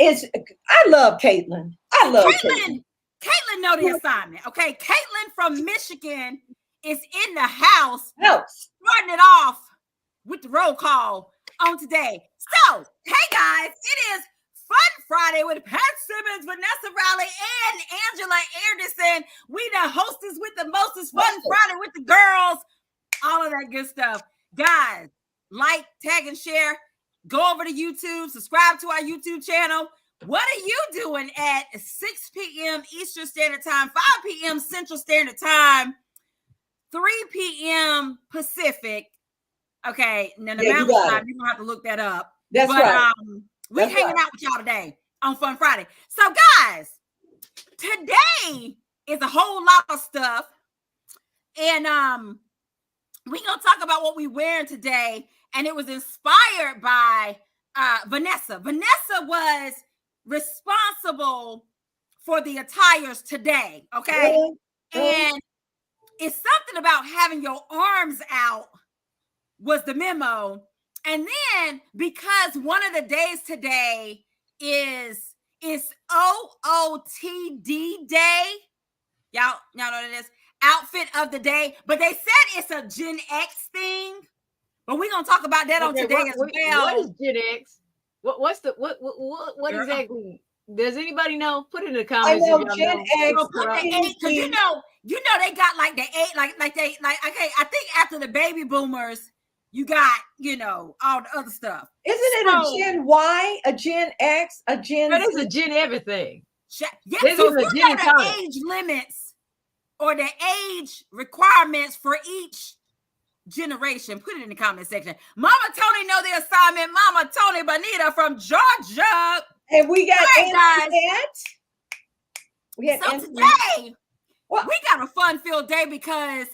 I love Caitlin. I love Caitlin. Caitlin know the assignment. Okay. Caitlin from Michigan is in the house. Starting it off with the roll call on today. So, hey guys, it is Fun Friday with Pat Simmons, Vanessa Riley, and Angela Anderson. We the hostess with the mostest. Fun Friday with the girls. All of that good stuff. Guys, like, tag, and share. Go over to YouTube. Subscribe to our YouTube channel. What are you doing at 6 p.m. Eastern Standard Time, 5 p.m. Central Standard Time, 3 p.m. Pacific? Okay, now the Mountain Time, you're going to have to look that up. That's right. We're hanging out with y'all today on Fun Friday. So, guys, today is a whole lot of stuff. And we're going to talk about what we're wearing today. And it was inspired by Vanessa. Vanessa was responsible for the attires today, okay? And it's something about having your arms out was the memo. And then because one of the days today is OOTD day, y'all know what it is? Outfit of the day, but they said it's a Gen X thing. But we're gonna talk about that on today as well. What is Gen X? What exactly? Does anybody know? Put it in the comments. I know Gen X. Well, put the 8, because you know they got like the 8, like okay. I think after the baby boomers, you got all the other stuff. Isn't it a Gen Y, a Gen X, a Gen? But it's a Gen everything. Yeah. So if you know the age limits or the age requirements for each generation, put it in the comment section. Mama Tony know the assignment. Mama Tony Bonita from Georgia. And we got today we got a fun-filled day because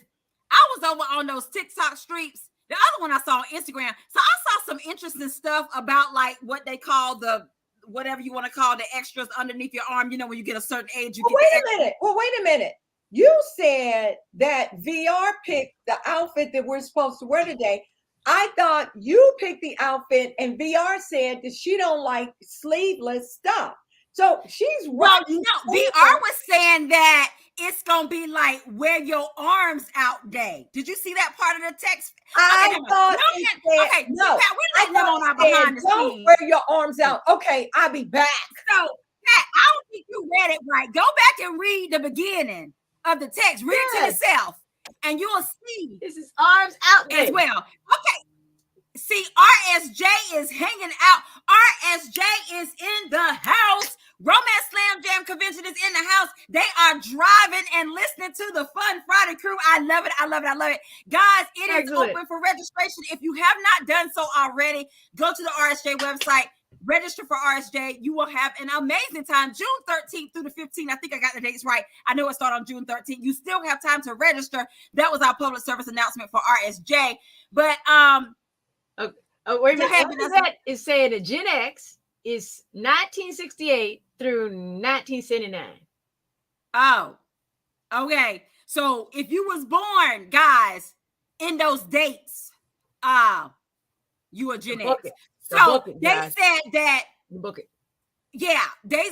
I was over on those TikTok streets. The other one I saw on Instagram. So I saw some interesting stuff about like what they call the whatever you want to call the extras underneath your arm. You know, when you get a certain age, wait a minute. You said that VR picked the outfit that we're supposed to wear today. I thought you picked the outfit and VR said that she don't like sleeveless stuff. So she's right. Well, VR was saying that it's gonna be like wear your arms out day. Did you see that part of the text? I thought don't wear your arms out. Okay, I'll be back. So Pat, I don't think you read it right. Go back and read the beginning of the text. Read it to yourself, and you'll see this is arms out as well. Okay. See, RSJ is hanging out. RSJ is in the house. Romance Slam Jam Convention is in the house. They are driving and listening to the Fun Friday crew. I love it. I love it. I love it. Guys, it is open for registration. If you have not done so already, go to the RSJ website. Register for RSJ. You will have an amazing time. June 13th through the 15th. I think I got the dates right. I know it started on June 13th. You still have time to register. That was our public service announcement for RSJ. But wait a minute. After that is saying that Gen X is 1968 through 1979. Oh, okay. So if you was born, guys, in those dates, you are Gen X. So they said that book it. Yeah,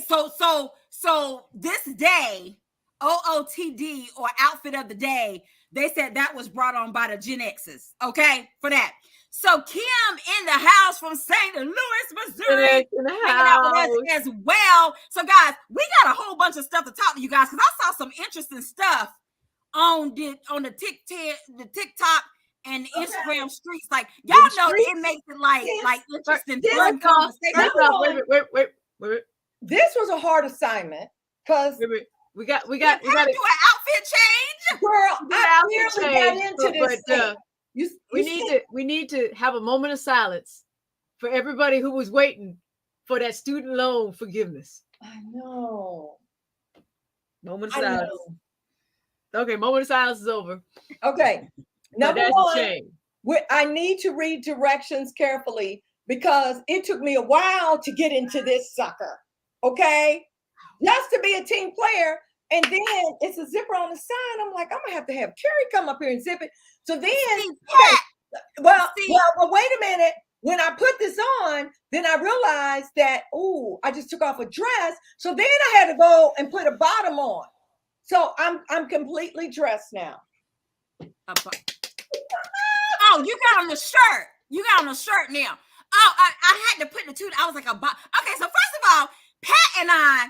so this day, OOTD or outfit of the day, they said that was brought on by the Gen X's. Okay, for that. So Kim in the house from St. Louis, Missouri, hanging out with us as well. So guys, we got a whole bunch of stuff to talk to you guys because I saw some interesting stuff on the TikTok and the Instagram streets. Like y'all know, it makes it like interesting fun conversation. Wait. This was a hard assignment because we got to do an outfit change. Girl, I clearly got into this. We need to have a moment of silence for everybody who was waiting for that student loan forgiveness. I know. Moment of silence. Okay, moment of silence is over. Okay. Number one, I need to read directions carefully because it took me a while to get into this sucker. Okay? Just to be a team player. And then it's a zipper on the side. I'm like, I'm gonna have Carrie come up here and zip it. So then, well, wait a minute. When I put this on, Then I realized that, I just took off a dress. So then I had to go and put a bottom on. So I'm completely dressed now. Oh, you got on the shirt. You got on the shirt now. Oh, I had to put the two. I was like, okay, so first of all, Pat and I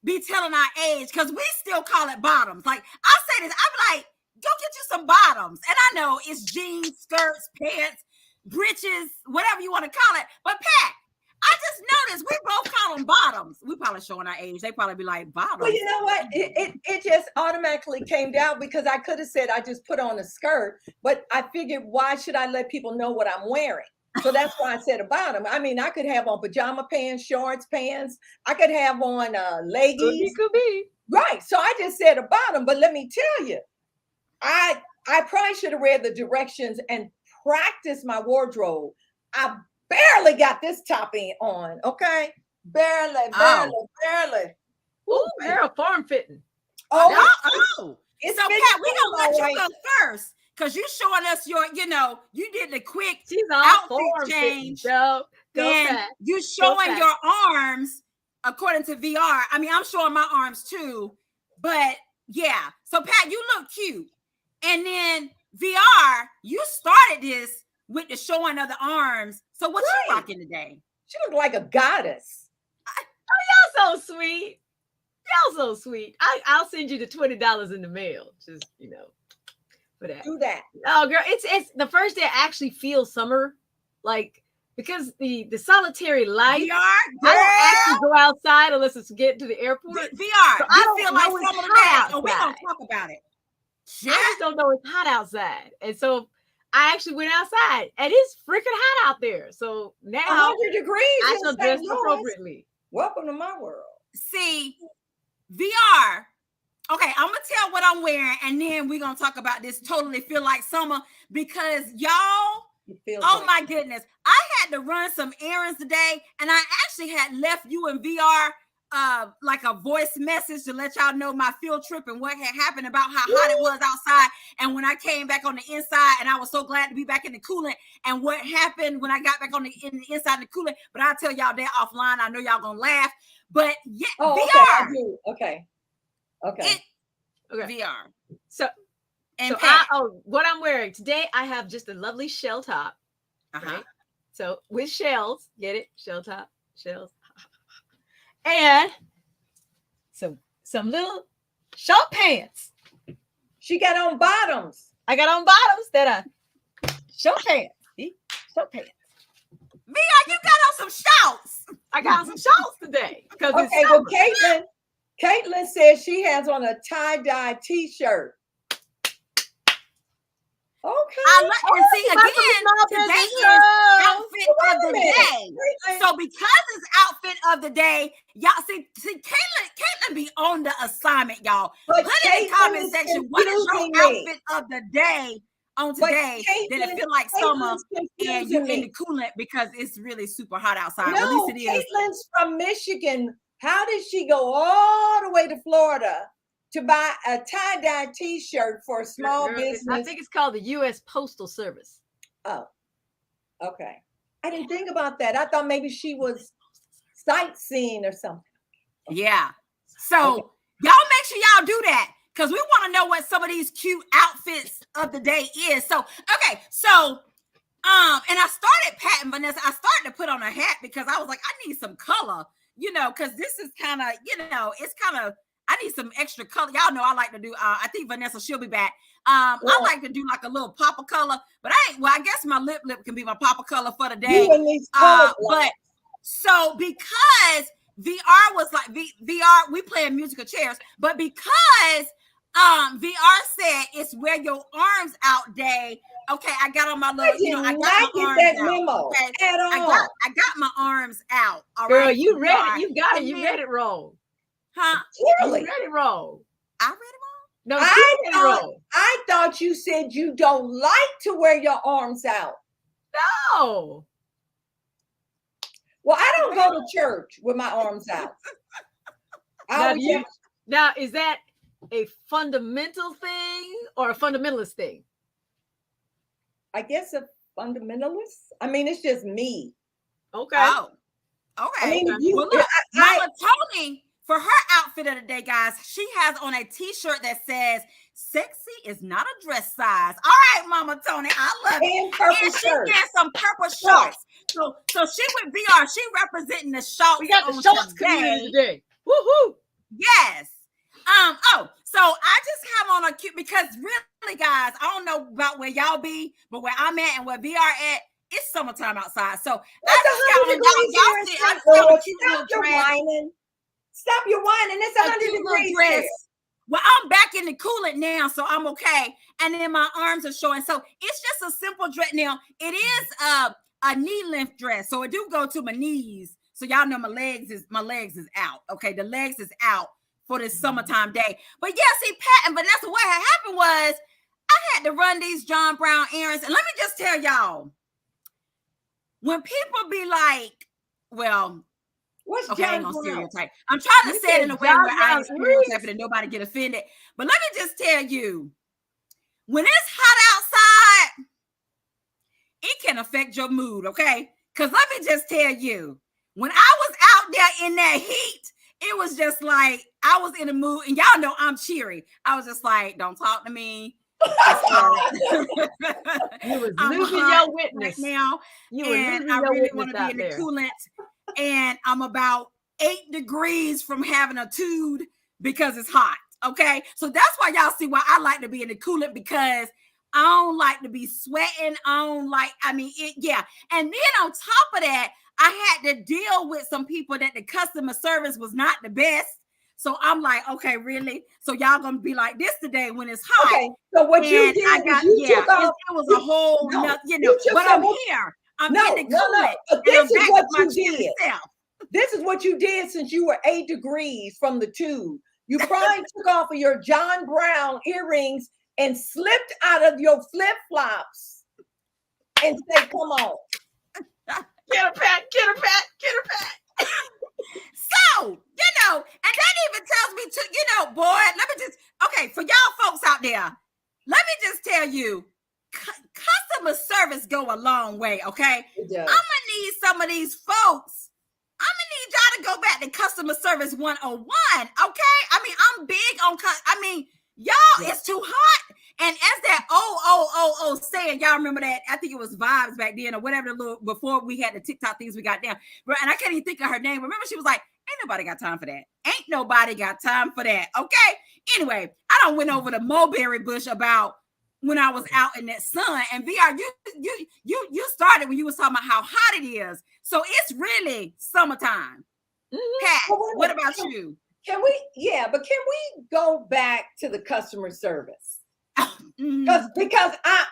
be telling our age because we still call it bottoms. Like, I say this, I'm like, go get you some bottoms. And I know it's jeans, skirts, pants, breeches, whatever you want to call it. But Pat, I just noticed we both call them bottoms. We probably showing our age. They probably be like, bottoms. Well, you know what? It just automatically came down because I could have said I just put on a skirt, but I figured, why should I let people know what I'm wearing? So that's why I said a bottom. I mean, I could have on pajama pants, shorts, pants. I could have on leggings. Could be. Right. So I just said a bottom. But let me tell you, I probably should have read the directions and practiced my wardrobe. I barely got this top on. Okay. Barely. Ooh, girl, form fitting. Oh. So Pat, we gonna let you go first. Because you showing us your, you did the quick outfit change. Then you showing your arms according to VR. I mean, I'm showing my arms too. But yeah. So Pat, you look cute. And then VR, you started this with the showing of the arms. So what you rocking today? She looked like a goddess. Y'all so sweet. Y'all so sweet. I'll send you the $20 in the mail. Just, for that. Do that. Oh, girl, it's the first day I actually feel summer, like, because the solitary life. VR, I don't actually go outside unless it's getting to the airport. VR, so I feel like summer today. Oh, we're gonna talk about it. I just don't know it's hot outside, and so I actually went outside, and it's freaking hot out there. So now 100 degrees. I shall dress appropriately. Welcome to my world. See, VR. Okay, I'm gonna tell what I'm wearing, and then we're gonna talk about this. Totally feel like summer because y'all. My goodness, I had to run some errands today, and I actually had left you in VR, like a voice message to let y'all know my field trip and what had happened about how hot it was outside. And when I came back on the inside, and I was so glad to be back in the coolant, and what happened when I got back in the inside of the coolant. But I'll tell y'all that offline. I know y'all gonna laugh, but yeah, VR. Okay. VR. So what I'm wearing today, I have just a lovely shell top. Right? So with shells, get it? Shell top, shells. And some little short pants. She got on bottoms. I got on bottoms that are short pants. See? Short pants. VR, you got on some shorts. I got on some shorts today. Okay, well, Caitlin says she has on a tie-dye t-shirt. Okay. And see again, today is outfit of the day. So because it's outfit of the day, y'all see Caitlin be on the assignment, y'all. Put in the comment section what is your outfit of the day on today that it feel like summer and you in the coolant because it's really super hot outside. No, at least it is. Caitlin's from Michigan. How did she go all the way to Florida to buy a tie-dye t-shirt for a small business? I think it's called the U.S. Postal Service. Oh, okay. I didn't think about that. I thought maybe she was sightseeing or something. Yeah. So y'all make sure y'all do that because we want to know what some of these cute outfits of the day is. So, okay. So, and I started patting Vanessa. I started to put on a hat because I was like, I need some color, because this is kind of, it's kind of, I need some extra color. Y'all know I like to do, I think Vanessa, she'll be back. I like to do like a little pop of color, but I guess my lip can be my pop of color for the day. But so because VR was like, VR, we playing musical chairs, but because VR said it's wear your arms out day. Okay, I got on my little, I got my arms out. Memo okay? at all. I got my arms out. All Girl, right, you read it. You got it. You read it wrong. Huh? Really? You read it wrong. I read it No, wrong? I thought you said you don't like to wear your arms out. No. Well, I don't go to church with my arms out. Now, is that a fundamental thing or a fundamentalist thing? I guess a fundamentalist. I mean, it's just me. Okay. Oh. Okay. I mean, well, look, Mama Tony, for her outfit of the day, guys, she has on a t-shirt that says, "Sexy is not a dress size." All right, Mama Tony, I love it. And she gets some purple shorts. So she with VR, she representing the shorts. We got the shorts community today. Woohoo! Yes. So I just have on a cute, because really, guys, I don't know about where y'all be, but where I'm at and where VR at, it's summertime outside. So I just got on y'all cute little dress. Stop your whining. It's 100 degrees dress. Well, I'm back in the coolant now, so I'm okay. And then my arms are showing. So it's just a simple dress. Now, it is a knee length dress. So it do go to my knees. So y'all know my legs is out. Okay, the legs is out for this summertime day. But yeah, see, Pat and Vanessa, what had happened was I had to run these John Brown errands. And let me just tell y'all, when people be like, well, okay, I ain't gonna stereotype. I'm trying to say it in a way where I ain't stereotyping and nobody get offended. But let me just tell you, when it's hot outside, it can affect your mood, okay? Because let me just tell you, when I was out there in that heat, it was just like I was in a mood, and y'all know I'm cheery. I was just like, don't talk to me. You was losing your witness right now. You were and I really want to be in the coolant. And I'm about 8 degrees from having a tude because it's hot. Okay. So that's why y'all see why I like to be in the coolant, because I don't like to be sweating. And then on top of that, I had to deal with some people that the customer service was not the best. So I'm like, okay, really? So y'all gonna be like this today when it's hot? Okay. So what you did it was a whole, but I'm here. I'm in the coolant. But this is what you did. This is what you did since you were 8 degrees from the tube. You probably took off of your John Brown earrings and slipped out of your flip-flops and said, come on. Get her, Pat. Get her, Pat. Get her, Pat. So, and that even tells me to, boy, let me just, okay, for y'all folks out there, let me just tell you, customer service go a long way, okay? I'm going to need some of these folks. I'm going to need y'all to go back to customer service 101, okay? I mean, I'm big on, y'all, it's too hot. And as that saying, y'all remember that? I think it was Vibes back then or whatever, before we had the TikTok things we got down. And I can't even think of her name. Remember, she was like, ain't nobody got time for that. Ain't nobody got time for that, okay? Anyway, I done went over the mulberry bush about when I was out in that sun. And VR, you started when you was talking about how hot it is. So it's really summertime. Mm-hmm. Pat, what about you? Can we go back to the customer service? Because I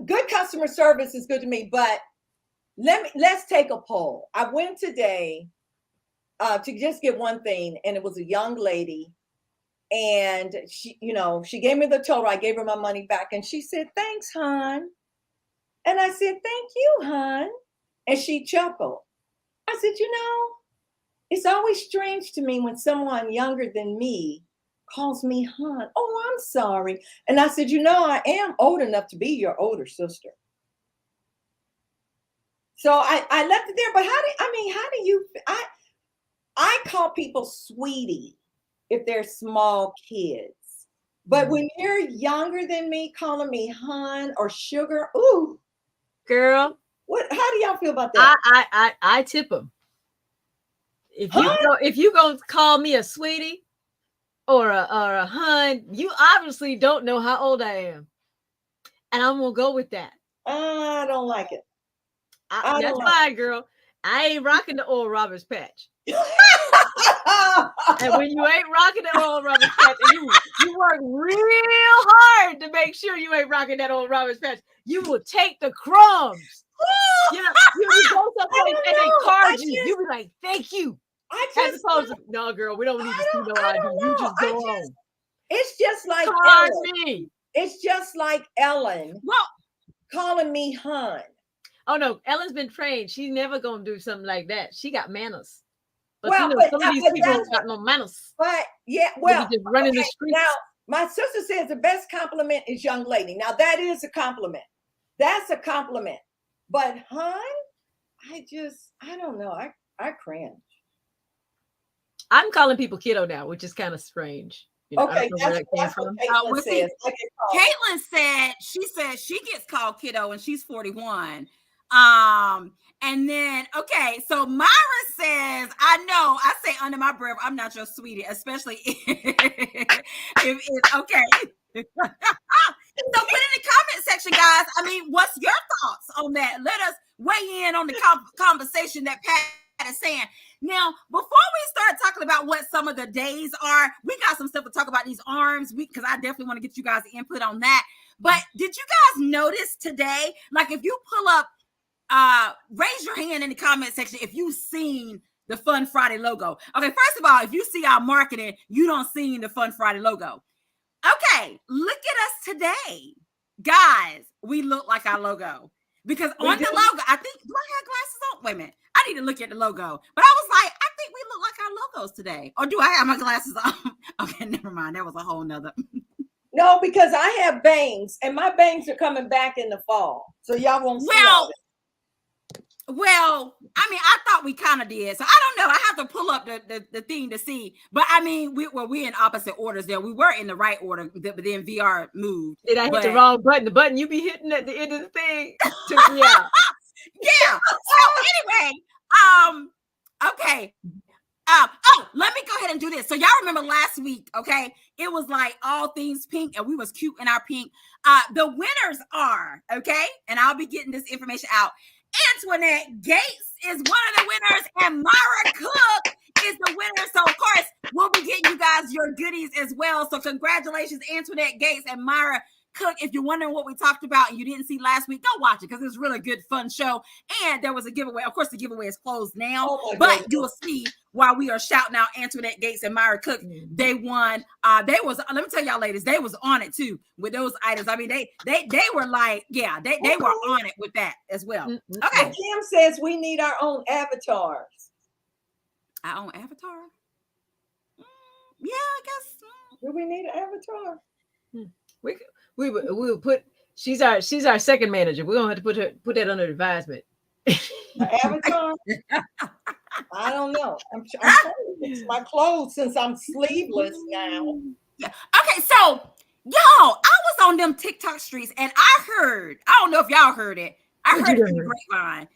good customer service is good to me, but let's take a poll. I went today to just get one thing, and it was a young lady, and she gave me the total. I gave her my money back, and she said, "Thanks, hon." And I said, "Thank you, hon." And she chuckled. I said, it's always strange to me when someone younger than me calls me hon. Oh, I'm sorry. And I said, I am old enough to be your older sister. So I left it there. But I call people sweetie if they're small kids. But when you're younger than me, calling me hon or sugar, ooh. Girl. How do y'all feel about that? I tip them. If you gonna call me a sweetie or a hun, you obviously don't know how old I am, and I'm gonna go with that. I don't like it. That's fine, girl. I ain't rocking the Oral Roberts patch. And when you ain't rocking the Oral Roberts patch, and you work real hard to make sure you ain't rocking that Oral Roberts patch, you will take the crumbs. You go someplace and they card you. You be like, "Thank you." As opposed to, no, girl, we don't need to see no ID. You just go on. It's just like Card me. It's just like Ellen calling me hun. Oh no, Ellen's been trained. She's never gonna do something like that. She got manners. But some of these people don't got no manners. But just running the streets. Now, my sister says the best compliment is young lady. Now that is a compliment. That's a compliment. But hun, I don't know. I cringe. I'm calling people kiddo now, which is kind of strange. You know, okay, that's what Caitlin says. Caitlin said she gets called kiddo and she's 41. And then so Myra says, I know I say under my breath, I'm not your sweetie, especially if it's okay. So put in the comment section, guys. I mean, what's your thoughts on that? Let us weigh in on the conversation that Pat is saying. Now, before we start talking about what some of the days are, we got some stuff to talk about these arms because I definitely want to get you guys input on that. But did you guys notice today, like if you pull up, raise your hand in the comment section if you've seen the Fun Friday logo. Okay, first of all, if you see our marketing, you don't see the Fun Friday logo. Okay, look at us today. Guys, we look like our logo. Because on the logo, I think, do I have glasses on? Wait a minute. I need to look at the logo. But I was like, I think we look like our logos today. Or do I have my glasses on? Okay, never mind. That was a whole nother. No, because I have bangs, and my bangs are coming back in the fall. So y'all won't see all this. Well, I mean, I thought we kind of did. So I don't know. I have to pull up the thing to see. But I mean, we're in opposite orders there. We were in the right order, but then VR moved. Did I hit the wrong button? The button you be hitting at the end of the thing took me out. Yeah. So anyway, okay. Let me go ahead and do this. So y'all remember last week, okay? It was like all things pink, and we was cute in our pink. The winners are, okay? And I'll be getting this information out. Antoinette Gates is one of the winners, and Myra Cook is the winner. So, of course, we'll be getting you guys your goodies as well. So, congratulations, Antoinette Gates and Myra Cook. If you're wondering what we talked about and you didn't see last week, go watch it because it was a really good, fun show. And there was a giveaway. Of course, the giveaway is closed now, but you will see while we are shouting out Antoinette Gates and Myra Cook, they won. Let me tell y'all, ladies, they was on it too with those items. I mean, they were like, yeah, they were on it with that as well. Okay. Kim says we need our own avatars. Our own avatar? Yeah, I guess. Do we need an avatar? We will put. She's our second manager. We're gonna have to put that under advisement. The avatar. I don't know. I'm trying to fix my clothes since I'm sleeveless now. Yeah. Okay, so y'all, I was on them TikTok streets and I heard. I don't know if y'all heard it. I heard it through the grapevine.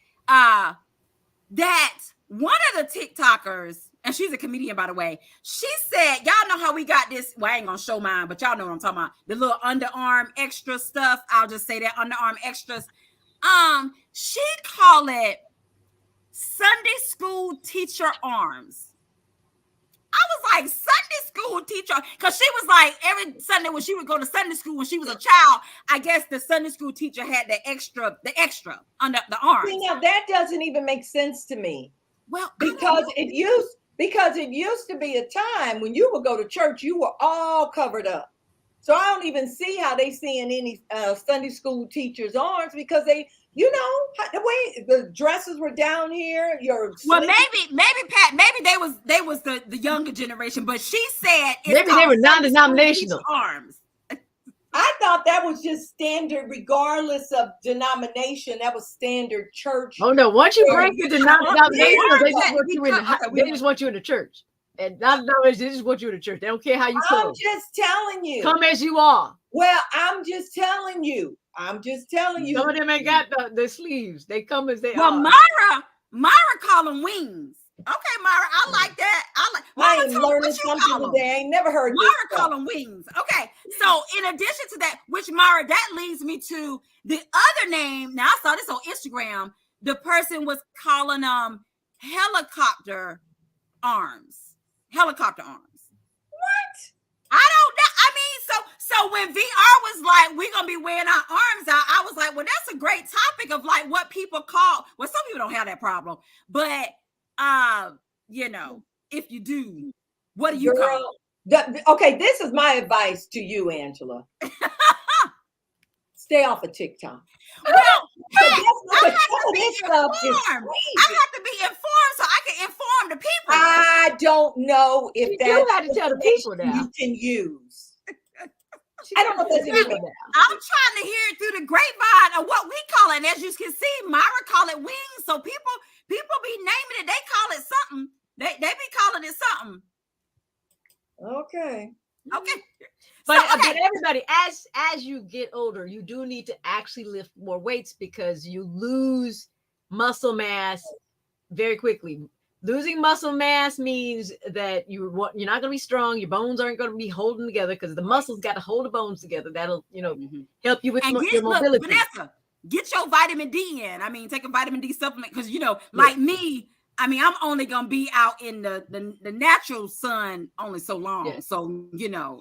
That one of the TikTokers, and she's a comedian, by the way, she said, y'all know how we got this. Well, I ain't gonna show mine, but y'all know what I'm talking about. The little underarm extra stuff. I'll just say that underarm extras. She'd call it Sunday school teacher arms. I was like, Sunday school teacher, because she was like, every Sunday when she would go to Sunday school when she was a child, I guess the Sunday school teacher had the extra under the arms. See, now that doesn't even make sense to me. Well, because it used to be a time when you would go to church, you were all covered up. So I don't even see how they seeing any Sunday school teachers' arms because they, you know, the way the dresses were down here. Well, maybe Pat, maybe they was the younger generation, but she said maybe they were non-denominational arms. I thought that was just standard, regardless of denomination. That was standard church. Oh no! Once you break the denomination, they just want you in the church. And they just want you in the church. They don't care how you come. I'm just telling you. Come as you are. Well, I'm just telling you. Some of them ain't got the sleeves. They come as they are. Well, Myra call them wings. Okay, Myra, I like that. I ain't learning something today. I ain't never heard Myra call them wings. Okay, so in addition to that, which Myra, that leads me to the other name. Now I saw this on Instagram. The person was calling them helicopter arms. Helicopter arms. What? I don't know. I mean, so when VR was like, we're gonna be wearing our arms out, I was like, well, that's a great topic of like what people call. Well, some people don't have that problem, but you know, if you do, what do you call it? Okay, this is my advice to you, Angela. Stay off of TikTok. Well, I have to be informed so I can inform the people. I don't know if you got to tell the people now. You can use. I don't know if that's anything. I'm trying to hear it through the grapevine of what we call it. And as you can see, Myra call it wings. So people be naming it. They call it Okay. But everybody, as you get older, you do need to actually lift more weights because you lose muscle mass very quickly. Losing muscle mass means that you're not going to be strong. Your bones aren't going to be holding together because the muscles got to hold the bones together. That'll, help you with your mobility. Look, Vanessa, get your vitamin D in. I mean, take a vitamin D supplement because, like me, I mean, I'm only going to be out in the natural sun only so long. Yeah. So,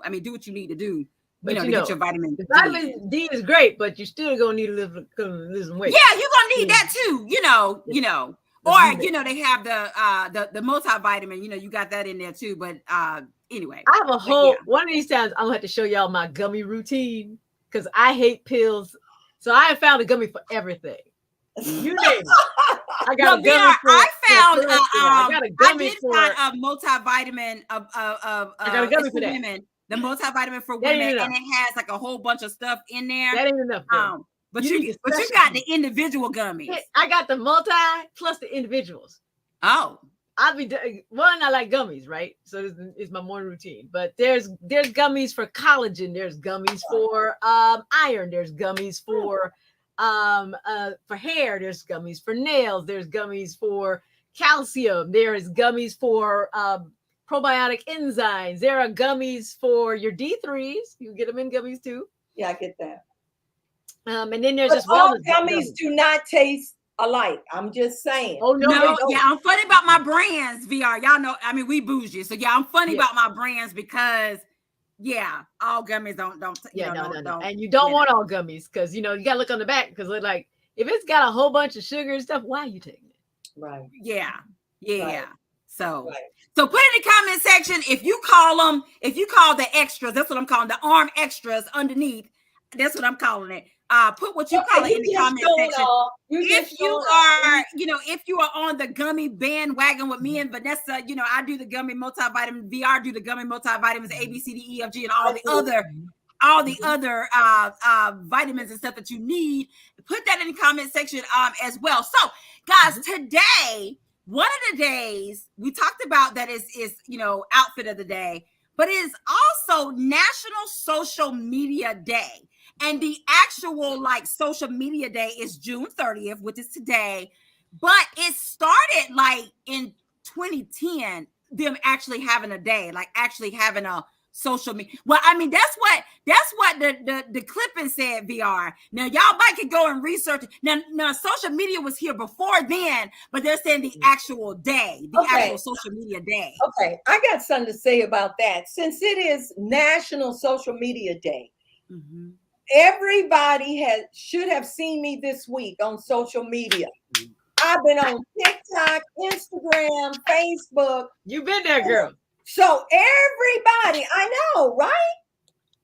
I mean, do what you need to do, to get your vitamin D. Vitamin D is great, but you're still going to need to lose some weight. Yeah, you're going to need that too, Or, they have the multivitamin, you got that in there too. But anyway. I have a whole, one of these times I'm going to have to show y'all my gummy routine because I hate pills. So I have found a gummy for everything. You name it. I got a gummy for I got a gummy for a multivitamin I got a gummy for that. Women. The multivitamin for women, and it has like a whole bunch of stuff in there. That ain't enough. But you got the individual gummies. I got the multi plus the individuals. Oh, I like gummies, right? So it's my morning routine. But there's gummies for collagen. There's gummies for iron. There's gummies for hair. There's gummies for nails. There's gummies for calcium. There is gummies for probiotic enzymes. There are gummies for your D3s. You get them in gummies too. Yeah, I get that. And then there's all gummies do not taste alike. I'm just saying. Oh no, yeah, I'm funny about my brands, VR. Y'all know, I mean, we bougie, so yeah, I'm funny about my brands because all gummies don't. No. And you don't want all gummies because you gotta look on the back because like if it's got a whole bunch of sugar and stuff, why are you taking it? Right. Yeah. Right. So put in the comment section if you call the extras. That's what I'm calling the arm extras underneath. That's what I'm calling it. Put what you call it in the comment section. If you are on the gummy bandwagon with me and Vanessa, I do the gummy multivitamin, VR do the gummy multivitamins, A, B, C, D, E, F, G, and all the other vitamins and stuff that you need. Put that in the comment section as well. So, guys, today, one of the days we talked about that is outfit of the day, but it is also National Social Media Day. And the actual social media day is June 30th, which is today. But it started in 2010, them actually having a day, actually having a social media. Well, I mean, that's what the clipping said, VR. Now, y'all might could go and research. Now, social media was here before then, but they're saying the actual day, actual social media day. Okay, I got something to say about that. Since it is National Social Media Day, everybody should have seen me this week on social media. I've been on TikTok, Instagram, Facebook. You've been there, girl. So everybody, I know, right?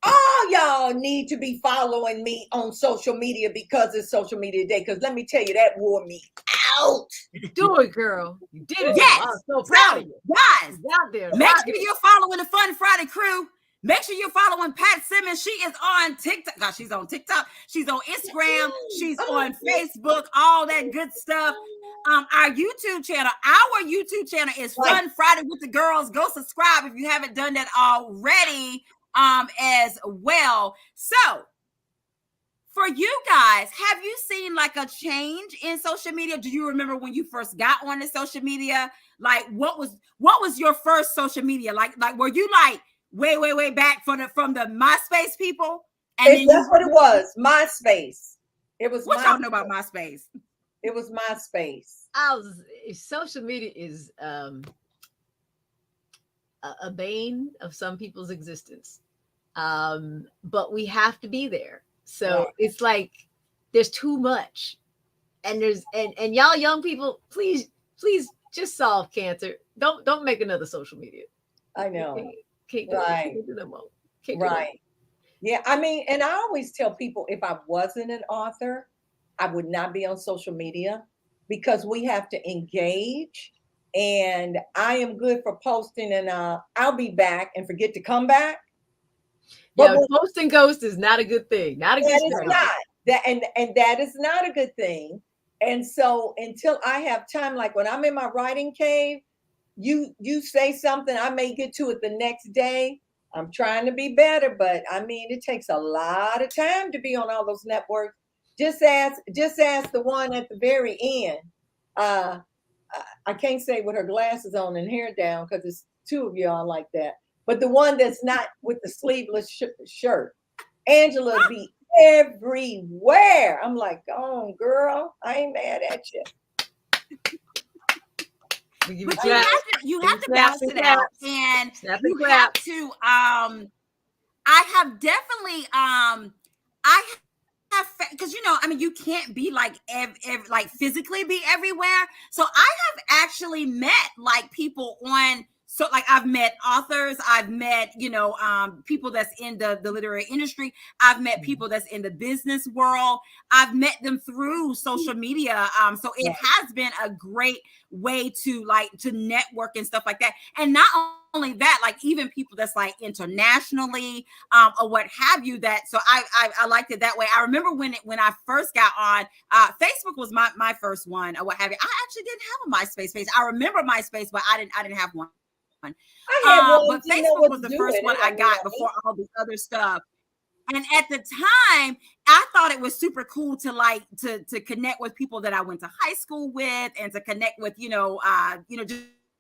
All y'all need to be following me on social media because it's Social Media Day. Because let me tell you, that wore me out. Do it, girl. You did it. Yes. I'm so proud of you. Guys, out there. Make sure you're following the Fun Friday crew. Make sure you're following Pat Simmons. She is on TikTok. God, she's on TikTok. She's on Instagram. She's on Facebook. All that good stuff. Our YouTube channel is Fun Friday with the Girls. Go subscribe if you haven't done that already. As well. So, for you guys, have you seen a change in social media? Do you remember when you first got on the social media? What was your first social media? Were you way back from the MySpace people? And that's what it was. MySpace. It was. What y'all know about MySpace? It was MySpace. Social media is a bane of some people's existence, but we have to be there. So it's there's too much, and and y'all young people, please just solve cancer. Don't make another social media. I know. Can't do no more. Right. Yeah, I mean, and I always tell people if I wasn't an author, I would not be on social media because we have to engage. And I am good for posting and I'll be back and forget to come back. But post and ghost is not a good thing. Not a good thing. Not. And that is not a good thing. And so until I have time, like when I'm in my writing cave, you say something, I may get to it the next day. I'm trying to be better, but I mean, it takes a lot of time to be on all those networks. Just ask the one at the very end. I can't say with her glasses on and hair down because it's two of y'all like that. But the one that's not with the sleeveless shirt, Angela be everywhere. I'm like, oh, girl, I ain't mad at you. But you have to balance it out, and you have to. I have definitely. I have, because I mean, you can't be like like physically be everywhere. So I have actually met like people on. So like I've met authors, I've met, people that's in the literary industry. I've met people that's in the business world. I've met them through social media. So it has been a great way to network and stuff like that. And not only that, like even people that's like internationally, or what have you, that, so I liked it that way. I remember when I first got on, Facebook was my first one or what have you. I actually didn't have a MySpace page. I remember MySpace, but I didn't have one. I had one, but Facebook was the first one I got before all this other stuff. And at the time, I thought it was super cool to connect with people that I went to high school with, and to connect with,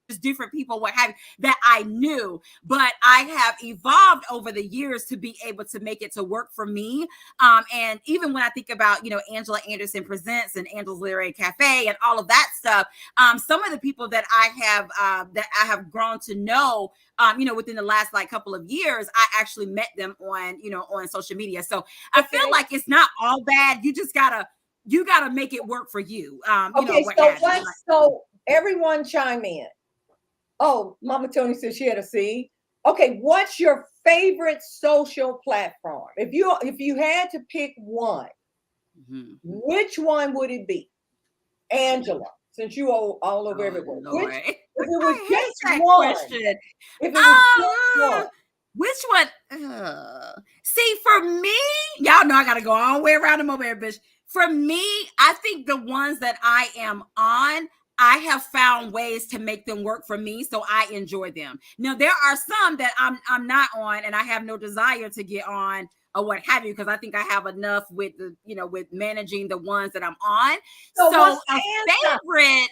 just different people, what have you, that I knew. But I have evolved over the years to be able to make it to work for me. And even when I think about, Angela Anderson Presents and Angela's Literary Cafe and all of that stuff, some of the people that I have grown to know, within the last couple of years, I actually met them on social media. So I feel like it's not all bad. You just gotta make it work for you. So everyone chime in. Oh, Mama Tony said she had a seed. Okay, what's your favorite social platform? If you had to pick one, which one would it be? Angela, since you all over everywhere. If it was just one. Question. If it was just one. Which one? See, for me, y'all know I gotta go all the way around the mobile bitch. For me, I think the ones that I am on, I have found ways to make them work for me, so I enjoy them. Now, there are some that I'm not on, and I have no desire to get on or what have you, because I think I have enough with with managing the ones that I'm on. So a favorite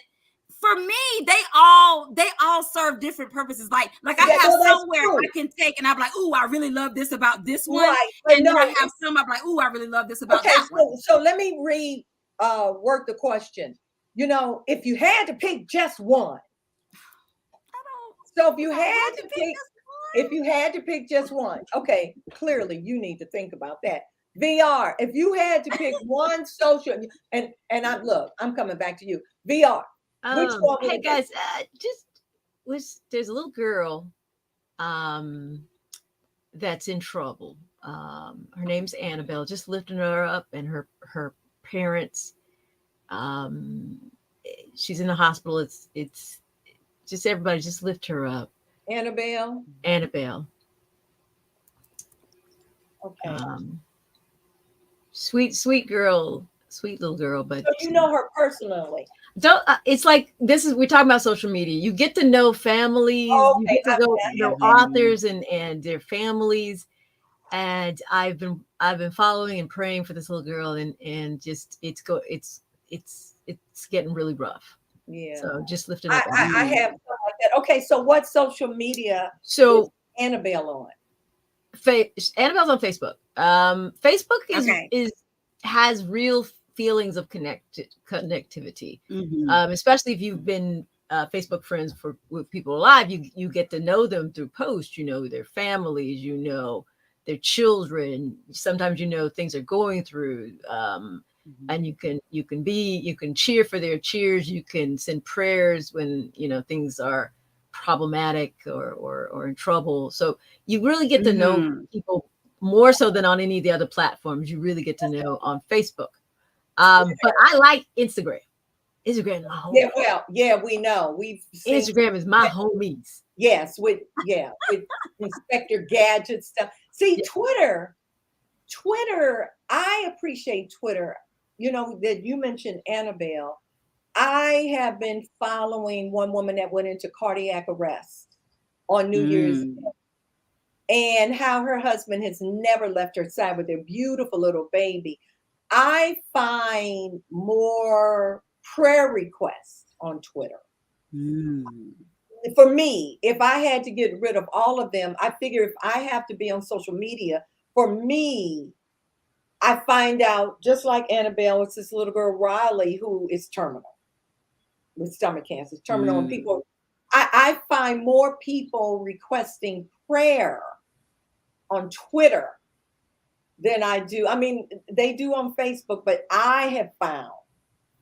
for me, they all serve different purposes. Like I have somewhere I can take, and I'm like, ooh, I really love this about this one, right. And then I have some I'm like, ooh, I really love this about that one. So let me work the question. If you had to pick just one. So if you had to pick just one, okay, clearly you need to think about that. VR, if you had to pick one social, and I'm coming back to you. VR. Which one? Hey guys, there's a little girl that's in trouble. Her name's Annabelle. Just lifting her up, and her parents. She's in the hospital. It's just everybody just lift her up. Annabelle. Okay. Sweet girl, sweet little girl. But so you know her personally. It's like we're talking about social media. You get to know families. You get to know authors and their families. And I've been following and praying for this little girl, and just it's getting really rough. Yeah. So just lift it up. I have something like that. Okay, so what social media is Annabelle on? Annabelle's on Facebook. Facebook has real feelings of connectivity. Especially if you've been Facebook friends with people alive, you get to know them through posts. Their families, their children. Sometimes things are going through. And you can cheer for their cheers. You can send prayers when things are problematic or in trouble. So you really get to know people more so than on any of the other platforms. You really get to know on Facebook. But I like Instagram. Instagram is my home. We know. Instagram is my homies. Yes, with Inspector Gadget stuff. See, Twitter, I appreciate Twitter. That you mentioned Annabelle. I have been following one woman that went into cardiac arrest on New Year's Eve. and how her husband has never left her side with their beautiful little baby. I find more prayer requests on Twitter. For me, if I had to get rid of all of them, I figure if I have to be on social media, for me, I find out, just like Annabelle, it's this little girl, Riley, who is terminal with stomach cancer. It's terminal. And people, I find more people requesting prayer on Twitter than I do. I mean, they do on Facebook, but I have found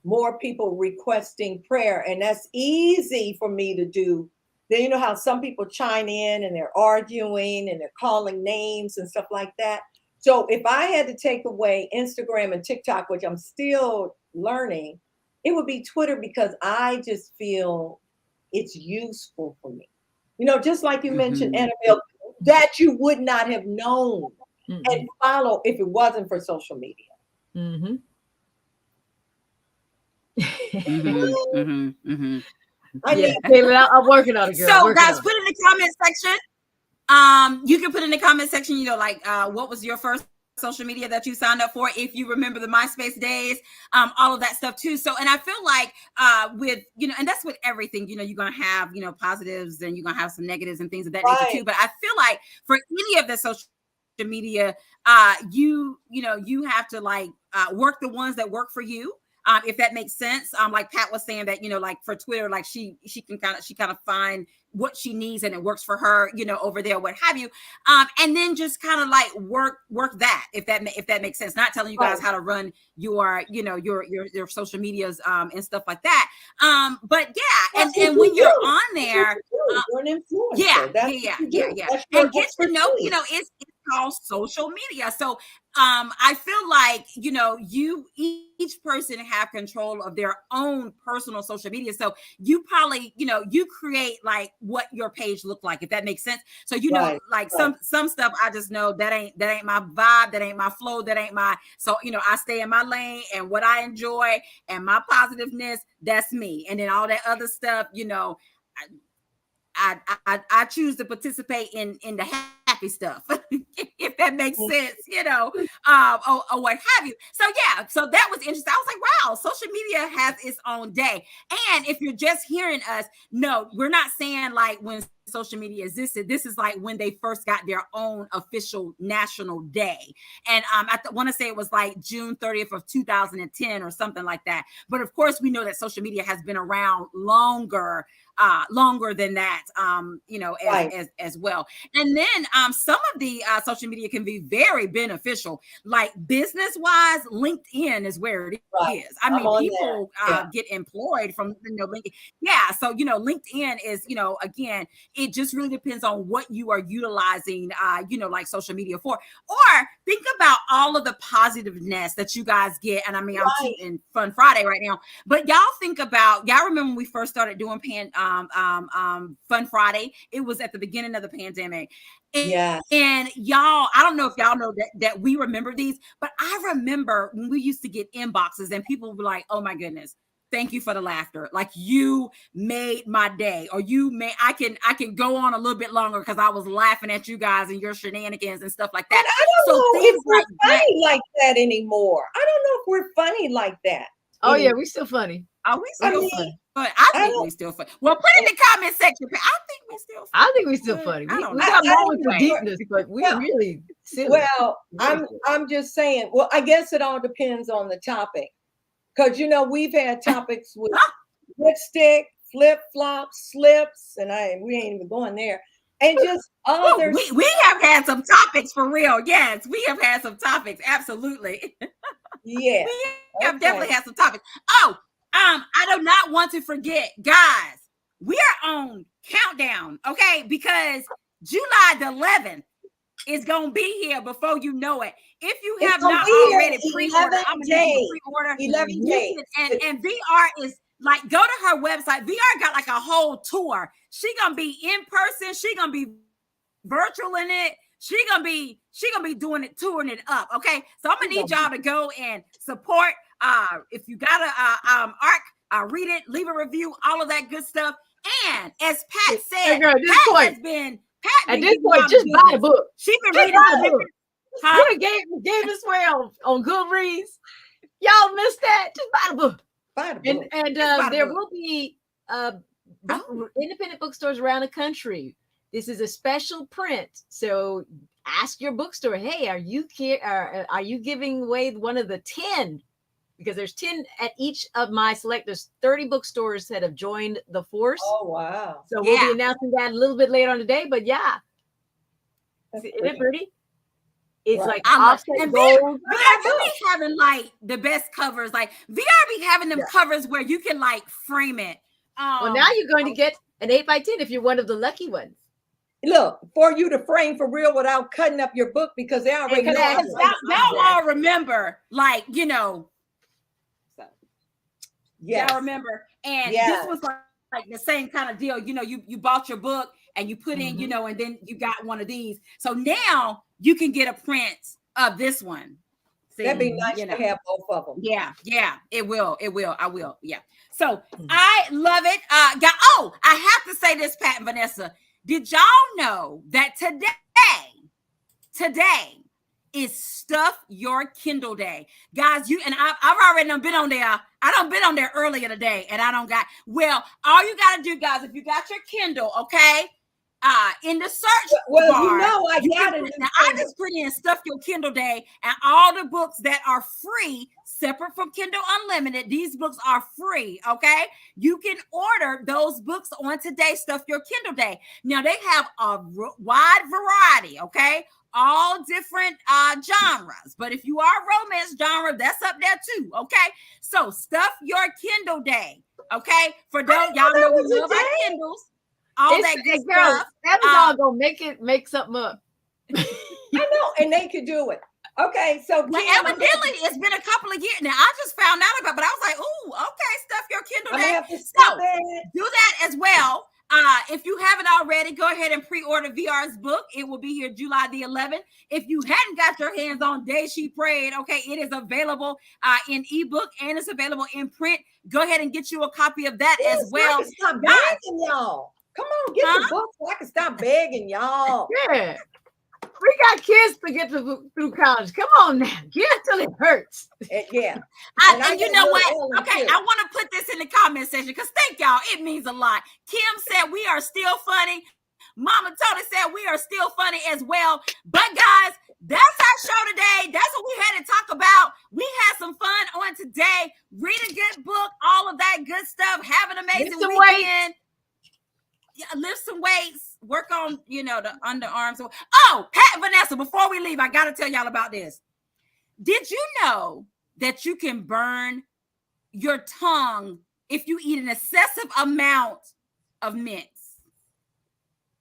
more people requesting prayer, and that's easy for me to do. Then you know how some people chime in and they're arguing and they're calling names and stuff like that. So if I had to take away Instagram and TikTok, which I'm still learning, it would be Twitter, because I just feel it's useful for me. You know, just like you mentioned, Annabelle, that you would not have known and follow if it wasn't for social media. I mean, I'm working on it, girl. So guys, put in the comment section. You can put in the comment section, you know, like what was your first social media that you signed up for, if you remember the MySpace days, all of that stuff too. So, and I feel like with, you know, and that's with everything, you know, you're gonna have, you know, positives and you're gonna have some negatives and things of that nature too. But I feel like for any of the social media, you know, you have to like work the ones that work for you. If that makes sense. Like Pat was saying that, you know, like for Twitter, like she can kind of find what she needs and it works for her, you know, over there, what have you. And then just kind of like work that, if that makes sense. Not telling you guys how to run your, you know, your social medias and stuff like that. But yeah, and when you're on there, you're an influencer. Yeah. And get to know, you know, it's called social media. So I feel like, you know, each person have control of their own personal social media. So you probably, you know, you create like what your page look like, if that makes sense. So, you know, like some stuff I just know that ain't my vibe, that ain't my flow, that ain't my, so, you know, I stay in my lane and what I enjoy and my positiveness, that's me. And then all that other stuff, you know, I choose to participate in the happy stuff, if that makes sense, you know, or what have you. So yeah, so that was interesting. I was like, wow, social media has its own day. And if you're just hearing us, no, we're not saying like when social media existed. This is like when they first got their own official national day. And I want to say it was like June 30th of 2010 or something like that. But of course, we know that social media has been around longer than that, you know, as well. And then some of the social media can be very beneficial, like business wise. LinkedIn is where it is. I mean, people get employed from, you know, LinkedIn. Yeah. So, you know, LinkedIn is, you know, again, it just really depends on what you are utilizing, you know, like social media for. Or think about all of the positiveness that you guys get. And I mean, I'm cheating Fun Friday right now, but y'all think about, y'all remember when we first started doing Fun Friday? It was at the beginning of the pandemic. And y'all, I don't know if y'all know that we remember these, but I remember when we used to get inboxes and people would be like, oh my goodness, thank you for the laughter. Like, you made my day, or I can go on a little bit longer because I was laughing at you guys and your shenanigans and stuff like that. And I don't know if we're funny like that anymore. I don't know if we're funny like that. Oh yeah, we're still funny. Are we still funny? But I think we still funny. Well, put in the comment section. I think we still funny. I think we still funny. We got moments of deepness, but we really silly. Well, I'm just saying. Well, I guess it all depends on the topic, because you know we've had topics with lipstick, flip flops, slips, and we ain't even going there. And just others. We have had some topics for real. Yes, we have had some topics. Absolutely. Yeah, we have definitely had some topics. Oh. I do not want to forget, guys, we are on countdown, okay? Because July the 11th is going to be here before you know it. If you have not already pre-ordered, I'm going to pre-order 11 days. And VR is like, go to her website. VR got like a whole tour. She going to be in person. She going to be virtual in it. She gonna be doing it, touring it up. Okay. So I'm gonna need y'all to go and support. If you got a ARC, read it, leave a review, all of that good stuff. And as Pat said, Pat At this point, just buy the book. She's been reading the book. You gave us away on Goodreads. Y'all missed that. Just buy the book. Buy the book. And there will be independent bookstores around the country. This is a special print, so ask your bookstore. Hey, are you giving away one of the 10? Because there's 10 at each of my select. There's 30 bookstores that have joined the force. Oh wow! So we'll be announcing that a little bit later on today. But yeah, isn't it pretty? It's like offset gold. VR be having like the best covers. Like VR be having them covers where you can like frame it. Well, now you're going to get an 8x10 if you're one of the lucky ones. Look, for you to frame for real without cutting up your book because they already know. Y'all all remember, like, you know. Yeah, y'all remember, and this was like the same kind of deal. You know, you bought your book and you put in, you know, and then you got one of these. So now you can get a print of this one. See, that'd be nice to have both of them. Yeah, it will. I will. Yeah. So I love it. I have to say this, Pat and Vanessa. Did y'all know that today is Stuff Your Kindle Day? Guys, I've already been on there. I done been on there earlier today, and I don't got, well, all you got to do, guys, if you got your Kindle, okay, in the search bar, you know I got it. Now, I just put in Stuff Your Kindle Day, and all the books that are free, separate from Kindle Unlimited, these books are free, okay? You can order those books on today's Stuff Your Kindle Day. Now, they have a wide variety, okay? All different genres, but if you are romance genre, that's up there too. Okay, so Stuff Your Kindle Day. Okay, for those y'all know we love our Kindles, all that good stuff. Amazon gonna make something up. I know, and they could do it. Okay, so evidently it's been a couple of years now. I just found out about it, but I was like, "Ooh, okay, Stuff Your Kindle Day." So do that as well. If you haven't already, go ahead and pre-order VR's book. It will be here July the 11th. If you hadn't got your hands on Day She Prayed, okay, it is available in ebook and it's available in print. Go ahead and get you a copy of that as well. Stop begging y'all. Come on, get the book so I can stop begging y'all. Yeah. We got kids to get through college. Come on now. Get till it hurts. Yeah. And you know what? Okay, I want to put this in the comment section because thank y'all. It means a lot. Kim said we are still funny. Mama Tony said we are still funny as well. But guys, that's our show today. That's what we had to talk about. We had some fun on today. Read a good book, all of that good stuff. Have an amazing weekend. Yeah, lift some weights. Work on, the underarms. Oh, Pat and Vanessa, before we leave, I got to tell y'all about this. Did you know that you can burn your tongue if you eat an excessive amount of mints?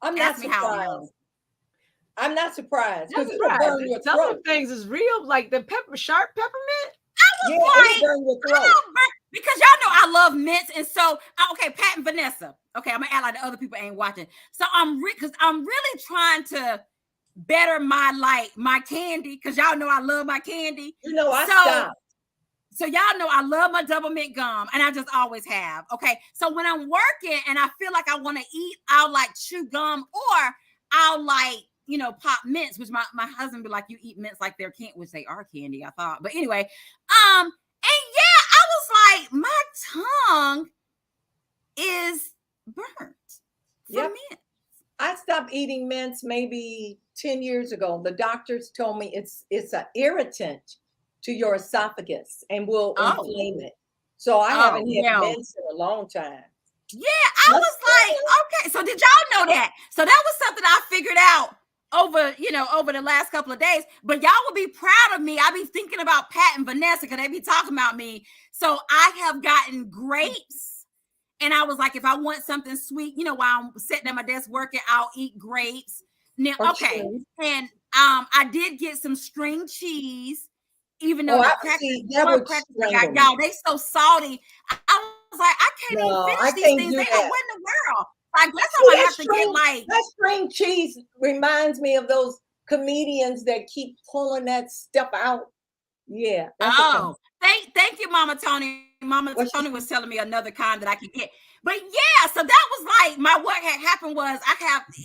I'm not surprised. I'm not surprised because it'll burn your throat. Some things is real, like the sharp peppermint. I was like, burn your throat. Because y'all know I love mints, and so Pat and Vanessa. Okay, I'm gonna act like the other people ain't watching. So I'm really trying to better my candy because y'all know I love my candy. I stopped. So y'all know I love my double mint gum, and I just always have. Okay, so when I'm working and I feel like I want to eat, I'll like chew gum or I'll like pop mints, which my husband be like, you eat mints like they're candy, which they are candy, I thought. But anyway, and yeah, I was like, my tongue is burnt from mints. I stopped eating mints maybe 10 years ago. The doctors told me it's an irritant to your esophagus and will inflame it. So I haven't had mints in a long time. Yeah, I was like, okay. So did y'all know that? So that was something I figured out over the last couple of days. But y'all will be proud of me. I be thinking about Pat and Vanessa because they be talking about me. So I have gotten grapes. And I was like, if I want something sweet, while I'm sitting at my desk working, I'll eat grapes. Now, okay. And I did get some string cheese, even though the crackers I got, y'all, they so salty. I was like, I can't even finish these things. They don't win the world. I guess I'm gonna have to get that string cheese reminds me of those comedians that keep pulling that stuff out. Yeah. Thank you, Mama Tony. Mama Tony was telling me another kind that I could get. But yeah, so that was like what had happened was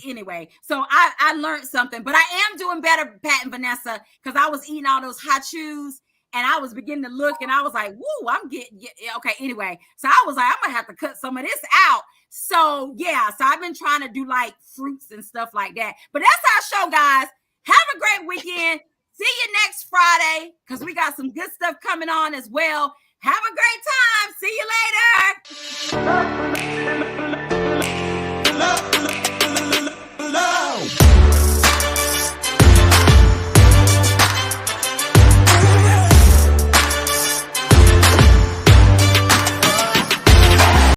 anyway. So I learned something, but I am doing better, Pat and Vanessa, because I was eating all those hot chews and I was beginning to look and I was like, woo, I'm getting okay. Anyway, so I was like, I'm gonna have to cut some of this out. So yeah, so I've been trying to do like fruits and stuff like that. But that's our show, guys. Have a great weekend. See you next Friday because we got some good stuff coming on as well. Have a great time. See you later.